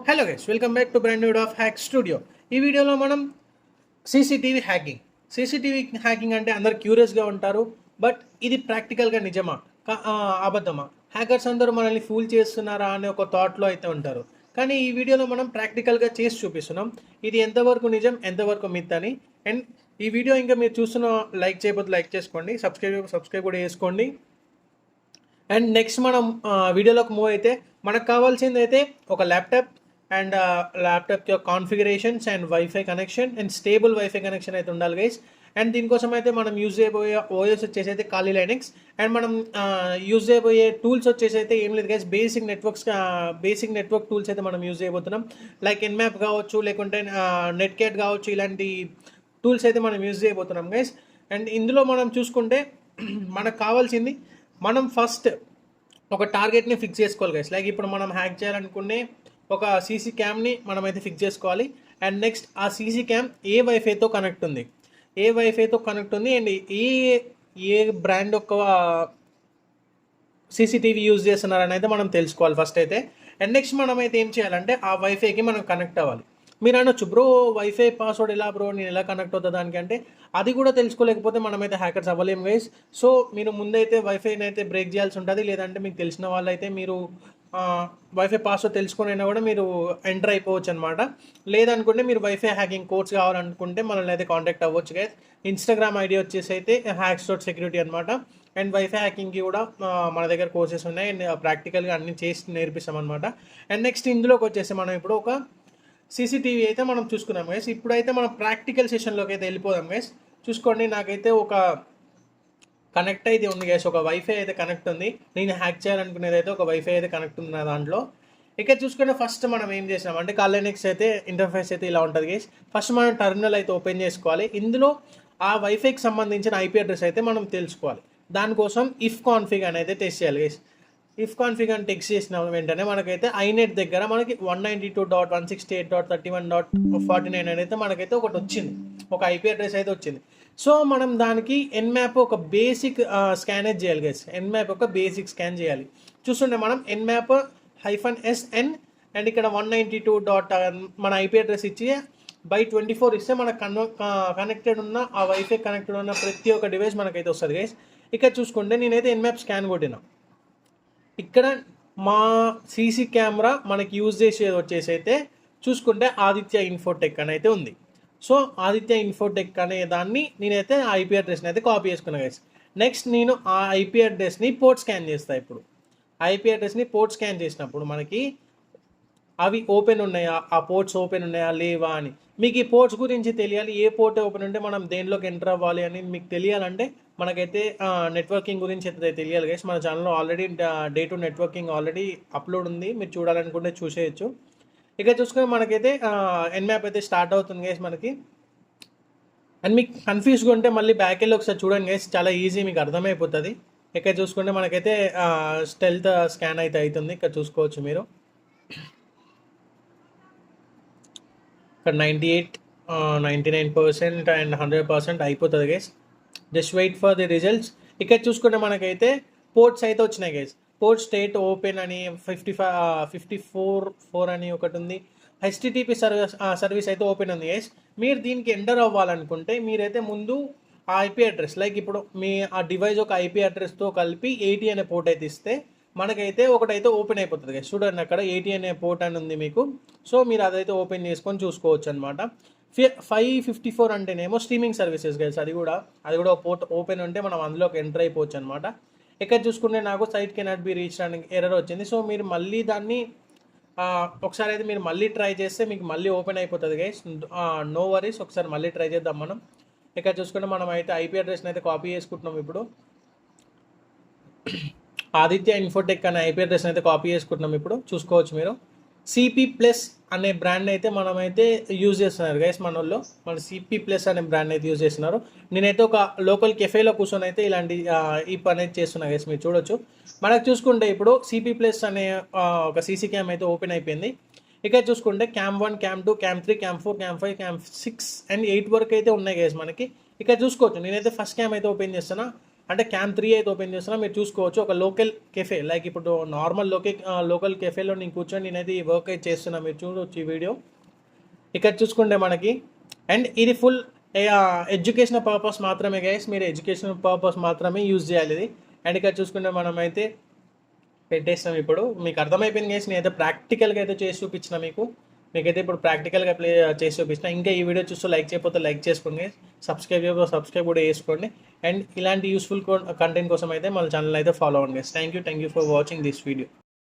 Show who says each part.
Speaker 1: Hello guys, welcome back to brand new of hack studio. ఈ వీడియోలో మనం CCTV hacking అంటే అందరు క్యూరియస్గా ఉంటారు. బట్ ఇది ప్రాక్టికల్గా నిజమా అబద్ధమా, హ్యాకర్స్ అందరూ మనల్ని ఫూల్ చేస్తున్నారా అనే ఒక థాట్లో అయితే ఉంటారు. కానీ ఈ వీడియోలో మనం ప్రాక్టికల్గా చేసి చూపిస్తున్నాం ఇది ఎంతవరకు నిజం, ఎంతవరకు మిత్ అని. అండ్ ఈ వీడియో ఇంకా మీరు చూస్తున్న లైక్ చేయకపోతే లైక్ చేసుకోండి, సబ్స్క్రైబ్ కూడా చేసుకోండి. అండ్ నెక్స్ట్ మనం వీడియోలోకి మూవ్ అయితే మనకు కావాల్సింది అయితే ఒక ల్యాప్టాప్ అండ్ ల్యాప్టాప్ యొక్క configurations and wifi connection and stable wifi connection అయితే ఉండాలి గైస్. అండ్ దీనికోసం అయితే మనం యూజ్ చేయబోయే ఓఎస్ వచ్చేసి అయితే కాలీ లైనక్స్. అండ్ మనం యూజ్ చేయబోయే టూల్స్ వచ్చేసి అయితే ఏం లేదు గైస్, బేసిక్ నెట్వర్క్ టూల్స్ అయితే మనం యూజ్ చేయబోతున్నాం. లైక్ ఎన్మ్యాప్ కావచ్చు, లేకుంటే నెట్కేట్ కావచ్చు, ఇలాంటి టూల్స్ అయితే మనం యూజ్ చేయబోతున్నాం గైస్. అండ్ ఇందులో మనం చూసుకుంటే మనకు కావాల్సింది, మనం ఫస్ట్ ఒక టార్గెట్ని ఫిక్స్ చేసుకోవాలి గైస్. లైక్ ఇప్పుడు మనం హ్యాక్ చేయాలనుకునే ఒక సీసీ క్యామ్ని మనమైతే ఫిక్స్ చేసుకోవాలి. అండ్ నెక్స్ట్ ఆ సీసీ క్యామ్ ఏ వైఫైతో కనెక్ట్ ఉంది అండ్ ఏ బ్రాండ్ యొక్క సీసీటీవీ యూజ్ చేస్తున్నారని అయితే మనం తెలుసుకోవాలి ఫస్ట్ అయితే. అండ్ నెక్స్ట్ మనమైతే ఏం చేయాలంటే ఆ వైఫైకి మనం కనెక్ట్ అవ్వాలి. మీరు అనొచ్చు, బ్రో వైఫై పాస్వర్డ్ ఎలా బ్రో, నేను ఎలా కనెక్ట్ అవుతా దానికి అంటే, అది కూడా తెలుసుకోలేకపోతే మనమైతే హ్యాకర్స్ అవ్వలేము గైస్. సో మీరు ముందైతే వైఫైని అయితే బ్రేక్ చేయాల్సి ఉంటుంది. లేదంటే మీకు తెలిసిన వాళ్ళైతే మీరు వైఫై పాస్వర్డ్ తెలుసుకొని అయినా కూడా మీరు ఎంటర్ అయిపోవచ్చు అనమాట. లేదనుకుంటే మీరు వైఫై హ్యాకింగ్ కోర్స్ కావాలనుకుంటే మనల్ని అయితే కాంటాక్ట్ అవ్వచ్చు గైస్. ఇన్స్టాగ్రామ్ ఐడి వచ్చేసి అయితే hacks.security అనమాట. అండ్ వైఫై హ్యాకింగ్కి కూడా మన దగ్గర కోర్సెస్ ఉన్నాయి. అండ్ ప్రాక్టికల్గా అన్ని చేసి నేర్పిస్తాం అనమాట. అండ్ నెక్స్ట్ ఇందులోకి వచ్చేసి మనం ఇప్పుడు ఒక సీసీటీవీ అయితే మనం చూసుకున్నాం గైస్. ఇప్పుడైతే మనం ప్రాక్టికల్ సెషన్లోకి అయితే వెళ్ళిపోదాం గైస్. చూసుకోండి, నాకైతే ఒక కనెక్ట్ అయితే ఉంది గైస్, ఒక వైఫై అయితే కనెక్ట్ ఉంది. నేను హ్యాక్ చేయాలనుకునేది అయితే ఒక వైఫై అయితే కనెక్ట్ ఉంది నా దాంట్లో. ఇక చూసుకుంటే ఫస్ట్ మనం ఏం చేసాం అంటే కాలెనిక్స్ అయితే ఇంటర్ఫేస్ అయితే ఇలా ఉంటుంది గైస్. ఫస్ట్ మనం టర్మినల్ అయితే ఓపెన్ చేసుకోవాలి. ఇందులో ఆ వైఫైకి సంబంధించిన ఐపీ అడ్రస్ అయితే మనం తెలుసుకోవాలి. దానికోసం ఇఫ్ కాన్ఫిగ్ అనేది టెస్ట్ చేయాలి గైస్. ఇఫ్ కాన్ఫిగ్ అని టెక్స్ట్ చేసిన వెంటనే మనకైతే ఐనెట్ దగ్గర మనకి 192.168.31.49 అనేది మనకైతే ఒకటి వచ్చింది, ఒక ఐపీ అడ్రస్ అయితే వచ్చింది. సో మనం దానికి ఎన్మ్యాప్ ఒక బేసిక్ స్కానేజ్ చేయాలి గైస్. ఎన్మ్యాప్ ఒక బేసిక్ స్కాన్ చేయాలి. చూస్తుంటే మనం ఎన్మ్యాప్ -SN అండ్ ఇక్కడ 192. మన ఐపీ అడ్రస్ ఇచ్చి /24 ఇస్తే మనకు కనెక్టెడ్ ఉన్న ఆ వైఫై కనెక్టెడ్ ఉన్న ప్రతి ఒక్క డివైస్ మనకైతే వస్తుంది గైస్. ఇక్కడ చూసుకుంటే నేనైతే ఎన్మ్యాప్ స్కాన్ కొట్టిన. ఇక్కడ మా సీసీ కెమెరా మనకి యూజ్ చేసేది వచ్చేసి అయితే చూసుకుంటే ఆదిత్య ఇన్ఫోటెక్ అని అయితే ఉంది. సో ఆదిత్య ఇన్ఫోటెక్ అనే దాన్ని నేనైతే ఆ ఐపీ అడ్రస్ని అయితే కాపీ చేసుకున్నాను గైస్. నెక్స్ట్ నేను ఆ ఐపీ అడ్రస్ని పోర్ట్ స్కాన్ చేస్తాను. ఇప్పుడు ఐపీ అడ్రస్ని పోర్ట్ స్కాన్ చేసినప్పుడు మనకి అవి ఓపెన్ ఉన్నాయా, ఆ పోర్ట్స్ ఓపెన్ ఉన్నాయా లేవా అని. మీకు ఈ పోర్ట్స్ గురించి తెలియాలి, ఏ పోర్ట్ ఓపెన్ ఉంటే మనం దేనిలోకి ఎంటర్ అవ్వాలి అని మీకు తెలియాలంటే మనకైతే నెట్వర్కింగ్ గురించి అయితే తెలియాలి గైస్. మన ఛానల్లో already day to networking already upload ఉంది, మీరు చూడాలనుకుంటే చూసేయచ్చు. ఇక చూసుకొని మనకైతే ఎన్మ్యాప్ అయితే స్టార్ట్ అవుతుంది గైస్ మనకి. అండ్ మీకు కన్ఫ్యూజ్గా ఉంటే మళ్ళీ బ్యాక్ వెళ్ళి ఒకసారి చూడండి గైస్, చాలా ఈజీ, మీకు అర్థమైపోతుంది. ఇక్కడ చూసుకుంటే మనకైతే స్టెల్త్ స్కాన్ అయితే అవుతుంది, ఇక్కడ చూసుకోవచ్చు మీరు. ఇక్కడ 98, 99% అండ్ 100% అయిపోతుంది guys. Just wait for the results. ఇక్కడ చూసుకుంటే మనకైతే పోర్ట్స్ అయితే వచ్చినాయి గైస్. పోర్ట్ స్టేట్ ఓపెన్ అని 54 అని ఒకటి ఉంది. హెచ్టిటిపి సర్వీస్ అయితే ఓపెన్ ఉంది గైస్. మీరు దీనికి ఎంటర్ అవ్వాలనుకుంటే మీరైతే ముందు ఆ ఐపీ అడ్రస్, లైక్ ఇప్పుడు మీ ఆ డివైస్ ఒక ఐపీ అడ్రస్తో కలిపి 80 అనే పోర్ట్ అయితే ఇస్తే మనకైతే ఒకటైతే ఓపెన్ అయిపోతుంది గైస్. చూడండి అక్కడ 80 అనే పోర్ట్ అని ఉంది మీకు. సో మీరు అదైతే ఓపెన్ చేసుకొని చూసుకోవచ్చు అనమాట. 554 అంటేనేమో స్ట్రీమింగ్ సర్వీసెస్ గైస్. అది కూడా పోర్ట్ ఓపెన్ ఉంటే మనం అందులోకి ఎంటర్ అయిపోవచ్చు అనమాట. ఇక్కడ చూసుకుంటే నాకు సైట్ కెనాట్ బి రీచ్ అని ఎర్రర్ వచ్చింది. సో మీరు మళ్ళీ దాన్ని ఒకసారి అయితే మీరు మళ్ళీ ట్రై చేస్తే మీకు మళ్ళీ ఓపెన్ అయిపోతుంది గైస్. నో వరీస్, ఒకసారి మళ్ళీ ట్రై చేద్దాం మనం. ఇక్కడ చూసుకుంటే మనం అయితే ఐపీ అడ్రస్ని అయితే కాపీ చేసుకుంటున్నాం. ఇప్పుడు ఆదిత్య ఇన్ఫోటెక్ అనే ఐపీ అడ్రస్ అయితే కాపీ చేసుకుంటున్నాం. ఇప్పుడు చూసుకోవచ్చు మీరు. సిపి ప్లస్ అనే బ్రాండ్ అయితే మనమైతే యూజ్ చేస్తున్నారు గైస్. మన సిపి ప్లస్ అనే బ్రాండ్ అయితే యూజ్ చేస్తున్నారు. నేనైతే ఒక లోకల్ కెఫేలో కూర్చొని అయితే ఇలాంటి ఈ పని అయితే చేస్తున్నా గైస్, మీరు చూడొచ్చు. మనకు చూసుకుంటే ఇప్పుడు సిపి ప్లస్ అనే ఒక సీసీ క్యామ్ అయితే ఓపెన్ అయిపోయింది. ఇక్కడ చూసుకుంటే cam 1, cam 2, cam 3, cam 4, cam 5, cam 6 and 8 వరకు అయితే ఉన్నాయి గైస్ మనకి. ఇక్కడ చూసుకోవచ్చు, నేనైతే ఫస్ట్ క్యామ్ అయితే ఓపెన్ చేస్తున్నా. అంటే క్యామ్ 3 అయితే ఓపెన్ చేస్తున్నా, మీరు చూసుకోవచ్చు ఒక లోకల్ కెఫే, లైక్ ఇప్పుడు నార్మల్ లోకల్ కెఫేలో నేను కూర్చొని నేనైతే ఈ వర్క్ అయితే చేస్తున్నా, మీరు చూడవచ్చు ఈ వీడియో. ఇక్కడ చూసుకుంటే మనకి అండ్ ఇది ఫుల్ ఎడ్యుకేషనల్ పర్పస్ మాత్రమే గైస్, మీరు ఎడ్యుకేషనల్ పర్పస్ మాత్రమే యూజ్ చేయాలి ఇది. అండ్ ఇక్కడ చూసుకుంటే మనమైతే పెట్టేస్తాం. ఇప్పుడు మీకు అర్థమైపోయింది గైస్, నేనైతే ప్రాక్టికల్గా అయితే చేసి చూపించిన మీకైతే ఇప్పుడు ప్రాక్టికల్గా చేసి చూపించిన. ఇంకా ఈ వీడియో చూస్తూ లైక్ చేయకపోతే లైక్ చేసుకోండి, సబ్స్క్రైబ్ కూడా చేసుకోండి. అండ్ ఇలాంటి యూస్ఫుల్ కంటెంట్ కోసం అయితే మన ఛానల్ అయితే ఫాలో అవ్వండి guys. Thank you for watching this video.